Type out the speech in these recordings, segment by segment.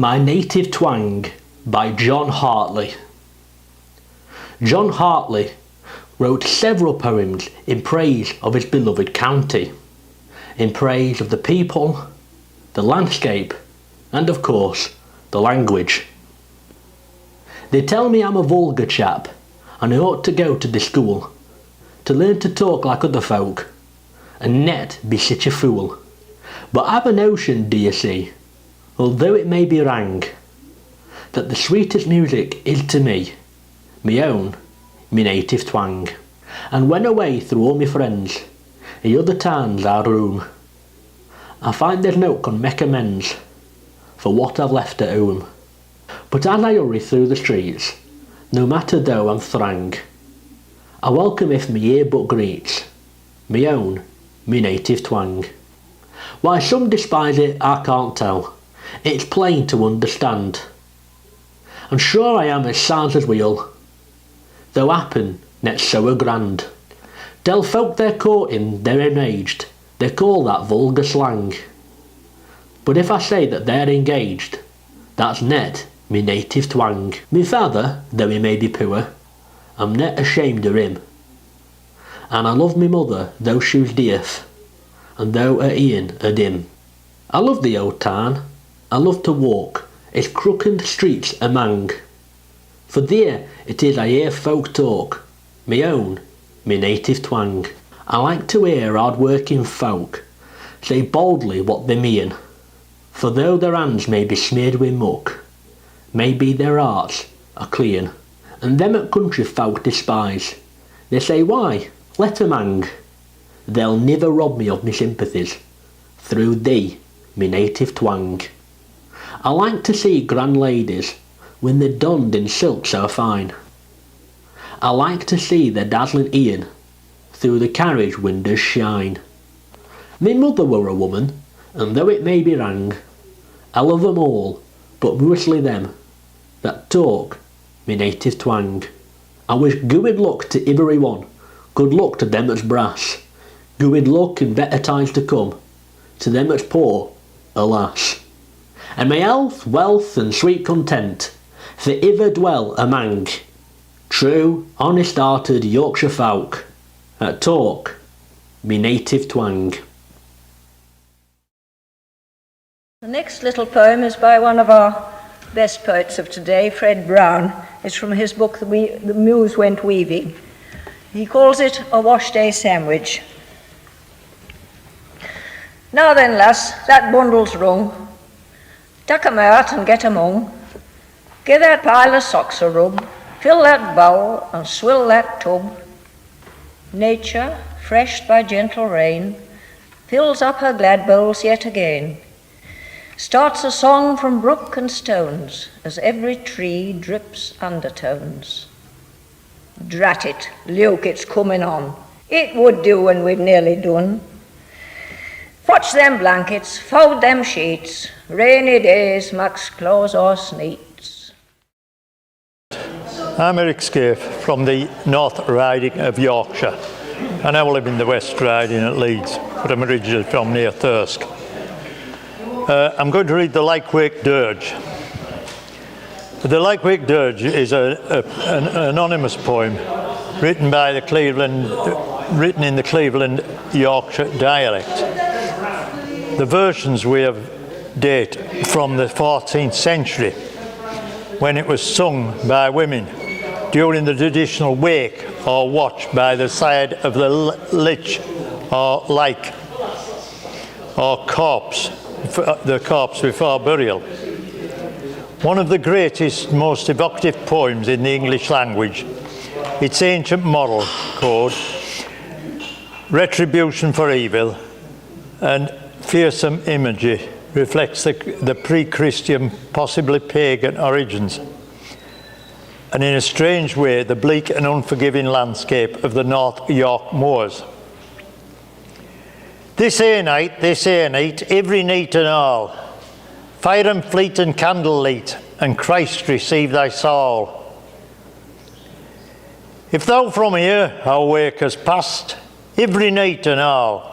My Native Twang by John Hartley. John Hartley wrote several poems in praise of his beloved county, in praise of the people, the landscape, and of course, the language. They tell me I'm a vulgar chap, and I ought to go to the school, to learn to talk like other folk, and net be such a fool. But I've a notion, do you see, although it may be wrang, that the sweetest music is to me, me own, me native twang. And when away through all my friends, in other towns I roam, I find there's no can make amends for what I've left at home. But as I hurry through the streets, no matter though I'm thrang, I welcome if me ear but greets, me own, me native twang. Why some despise it I can't tell, it's plain to understand. And sure I am as sound as wheel, though happen net so a grand. Tell folk they're courting, they're enraged, they call that vulgar slang. But if I say that they're engaged, that's net me native twang. Me father, though he may be poor, I'm net ashamed of him. And I love me mother, though she was deaf, and though her e'en are dim. I love the old town, I love to walk its crooked streets among, for there it is I hear folk talk, me own, me native twang. I like to hear hard-working folk say boldly what they mean, for though their hands may be smeared with muck, maybe their hearts are clean. And them at country folk despise, they say why, let 'em hang, they'll never rob me of me sympathies, through thee, me native twang. I like to see grand ladies when they're donned in silk so fine. I like to see their dazzling e'en through the carriage windows shine. Me mother were a woman, and though it may be wrang, I love 'em all, but mostly them that talk me native twang. I wish good luck to every one, good luck to them that's brass, good luck in better times to come, to them that's poor, alas. And may health, wealth, and sweet content for ever dwell amang true, honest-hearted Yorkshire folk that talk me native twang. The next little poem is by one of our best poets of today, Fred Brown. It's from his book, The Muse Went Weaving. He calls it A Wash Day Sandwich. Now then, lass, that bundle's rung. Tuck 'em out and get 'em hung. Give that pile of socks a rub. Fill that bowl and swill that tub. Nature, freshed by gentle rain, fills up her glad bowls yet again. Starts a song from brook and stones, as every tree drips undertones. Drat it, Luke, it's coming on. It would do when we've nearly done. Fetch them blankets, fold them sheets, rainy days, Max clothes or sneets. I'm Eric Scaife from the North Riding of Yorkshire. I now live in the West Riding at Leeds, but I'm originally from near Thirsk. I'm going to read the Lykewick Dirge. The Lykewick Dirge is an anonymous poem written in the Cleveland Yorkshire Dialect. The versions we have date from the 14th century, when it was sung by women during the traditional wake or watch by the side of the lich or lyke or corpse, the corpse before burial. One of the greatest, most evocative poems in the English language, its ancient moral code, retribution for evil, and fearsome imagery reflects the pre-Christian, possibly pagan origins, and in a strange way the bleak and unforgiving landscape of the North York moors. This ae night, every night and all, fire and fleet and candle light, and Christ receive thy soul. If thou from here our wake has passed, every night and all,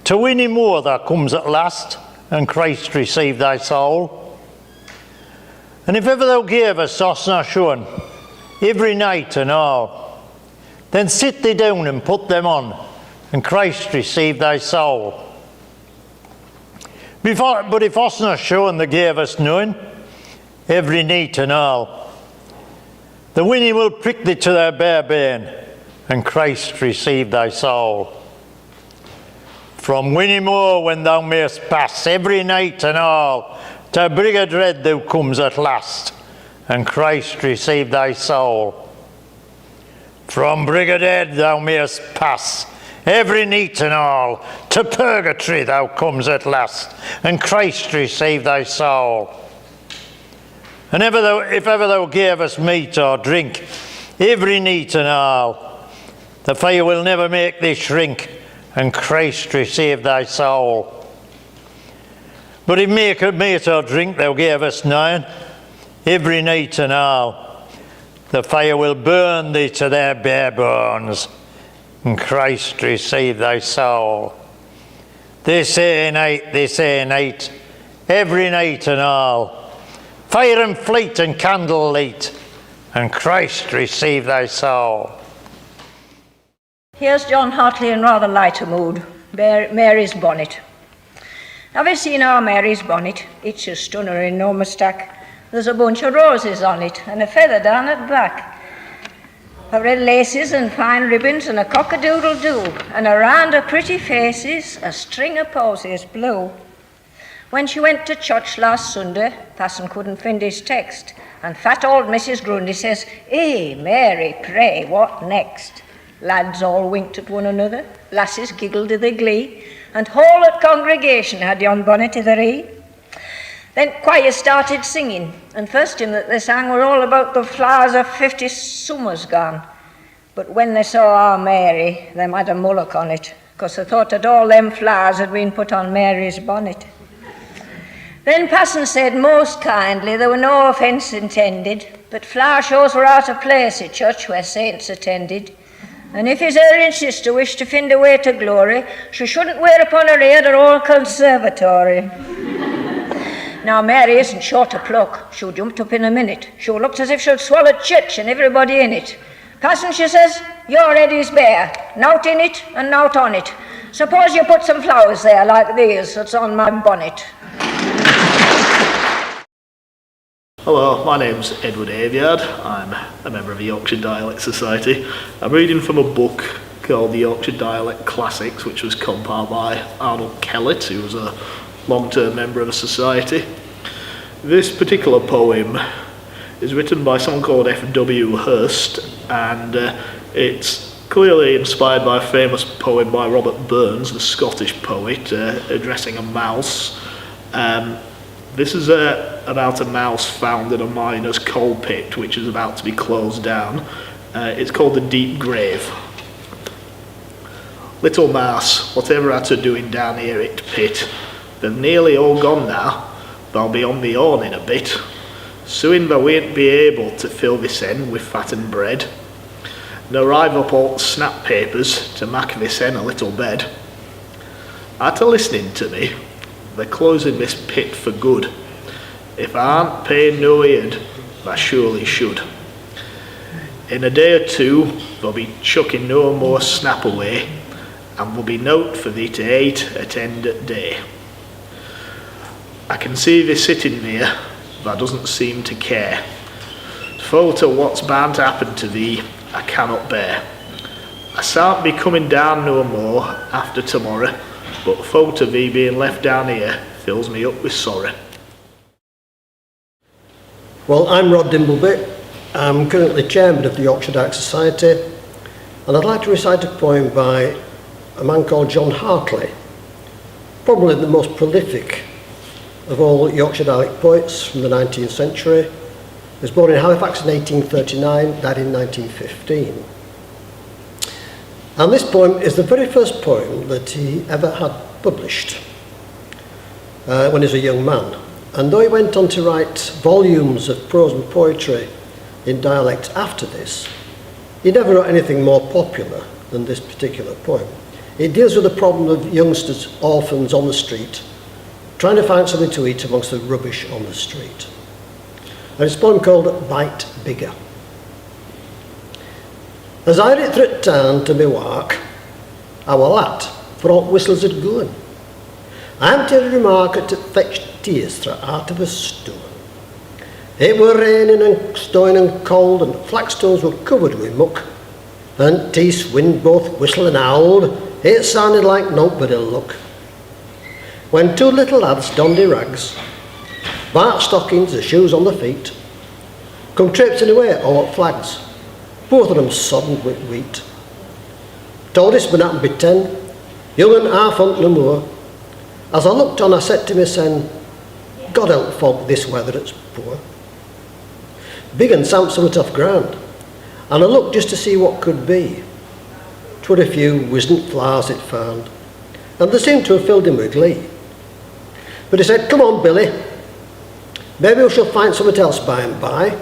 to any more thou comes at last, and Christ receive thy soul. And if ever thou gave us Osna shone, every night and all, then sit thee down and put them on, and Christ receive thy soul. But if Osna shone they gave us none, every night and all, the winnie will prick thee to their bare bane, and Christ receive thy soul. From Winniemore when thou mayst pass every night and all, to Brigadred thou comes at last, and Christ receive thy soul. From Brigadred thou mayst pass every night and all, to Purgatory thou comes at last, and Christ receive thy soul. And if ever thou gave us meat or drink, every night and all, the fire will never make thee shrink, and Christ receive thy soul. But if meat or drink thou gave us none, every night and all, the fire will burn thee to their bare bones, and Christ receive thy soul. This night, every night and all, fire and fleet and candle light, and Christ receive thy soul. Here's John Hartley in rather lighter mood, Mary's bonnet. Have you seen our Mary's bonnet? It's a stunner in no mistake. There's a bunch of roses on it and a feather down at the back. Her red laces and fine ribbons and a cock-a-doodle-doo, and around her pretty faces a string of posies blue. When she went to church last Sunday, Passon couldn't find his text, and fat old Mrs. Grundy says, "Eh, Mary, pray, what next?" Lads all winked at one another, lasses giggled i' their glee, and whole at congregation had yon bonnet i' their ee. Then choir started singing, and first hymn that they sang were all about the flowers of 50 summers gone. But when they saw our Mary, they had a mullock on it, 'cause they thought that all them flowers had been put on Mary's bonnet. Then Passon said most kindly there were no offence intended, but flower shows were out of place at church where saints attended. And if his erring sister wished to find a way to glory, she shouldn't wear upon her head her old conservatory. Now, Mary isn't short of pluck. She jumped up in a minute. She looked as if she'd swallowed church and everybody in it. Passon, she says, your head is bare, nought in it and nought on it. Suppose you put some flowers there like these that's on my bonnet. Hello, my name's Edward Aviard. I'm a member of the Yorkshire Dialect Society. I'm reading from a book called the Yorkshire Dialect Classics, which was compiled by Arnold Kellett, who was a long-term member of the society. This particular poem is written by someone called F.W. Hurst, and it's clearly inspired by a famous poem by Robert Burns, the Scottish poet, addressing a mouse. This is about a mouse found in a miner's coal pit, which is about to be closed down. It's called the Deep Grave. Little mouse, whatever are to doing down here at pit? They're nearly all gone now. They'll be on the horn in a bit. Soon they won't be able to fill this end with fattened bread. No rive up all snap papers to mak this hen a little bed. After listening to me, they're closing this pit for good. If I aren't paying no heed, I surely should. In a day or two, they'll be chucking no more snap away, and will be note for thee to ate at end at day. I can see thee sitting there, that doesn't seem to care. For to what's bound to happen to thee, I cannot bear. I shan't be coming down no more after tomorrow, but thought of thee being left down here fills me up with sorrow. Well, I'm Rod Dimbleby. I'm currently chairman of the Yorkshire Dialect Society, and I'd like to recite a poem by a man called John Hartley, probably the most prolific of all Yorkshire dialect poets from the 19th century. He was born in Halifax in 1839, died in 1915. And this poem is the very first poem that he ever had published when he was a young man. And though he went on to write volumes of prose and poetry in dialect after this, he never wrote anything more popular than this particular poem. It deals with the problem of youngsters, orphans on the street, trying to find something to eat amongst the rubbish on the street. and it's a poem called Bite Bigger. As I writ through town to me work, I were at for all whistles had gone. I'm to remark it to fetch tears through out of a stone. It were raining and snowing and cold, and flagstones were covered with muck, and teeth wind both whistled and howled. It sounded like nobody luck. When two little lads donned their rags, bark stockings, the shoes on their feet, come traipsing away all at flags, both of them sodden with wheat. Toldest but not be 10, young and half on no more. As I looked on, I said to myself, God help folk this weather it's poor. Big and Samson were tough ground, and I looked just to see what could be. 'Twere a few wisdom flowers it found, and they seemed to have filled him with glee. But he said, come on, Billy, maybe we shall find something else by and by.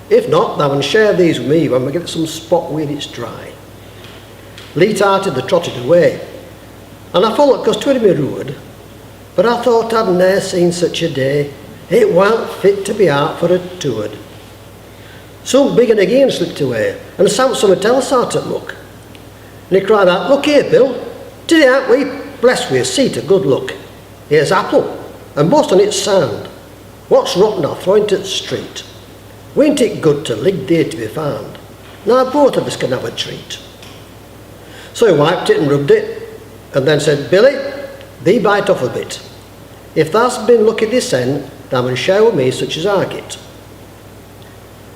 If not, thou and share these with me when we get some spot where it's dry. Leet-hearted they trotted away, and I followed cause 'twere me road, but I thought I'd ne'er seen such a day. It weren't fit to be out for a toad. Some big and again slipped away, and Samson else out at look. And he cried out, look here, Bill, today aren't we blessed with a seat of good luck? Here's apple, and most on it's sound. What's rotten I'll throw into the street. Weren't it good to lig there to be found? Now both of us can have a treat. So he wiped it and rubbed it, and then said, Billy, thee bite off a bit. If thou's been lucky this end, thou mun share with me such as I get.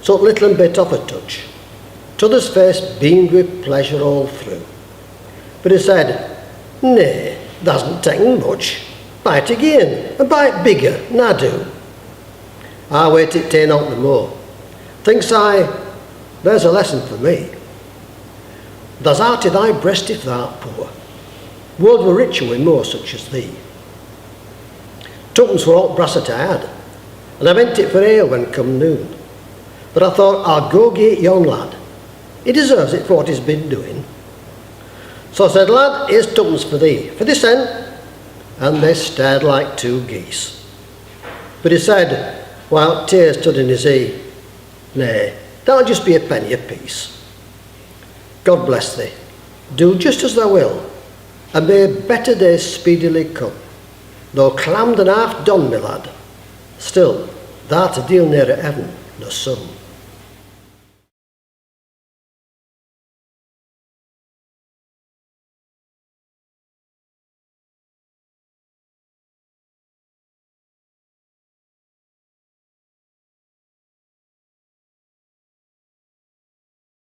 So little and bit off a touch. T'other's face beamed with pleasure all through. But he said, nay, thou'sn't taken much. Bite again, and bite bigger, now do. I waited ta'en out no more. Thinks I, there's a lesson for me. Thou's heart i' thy breast if thou'rt poor. World were richer with more such as thee. Tuppence were all brasset I had, and I meant it for ale when come noon. But I thought I'll go get yon lad. He deserves it for what he's been doing. So I said, lad, here's tuppence for thee, for this end. And they stared like two geese. But he said, while tears stood in his eye, nay, that'll just be a penny apiece. God bless thee. Do just as thou will, and may better days speedily come. Though clammed and half done, my lad, still thou'rt a deal nearer heaven nor sun.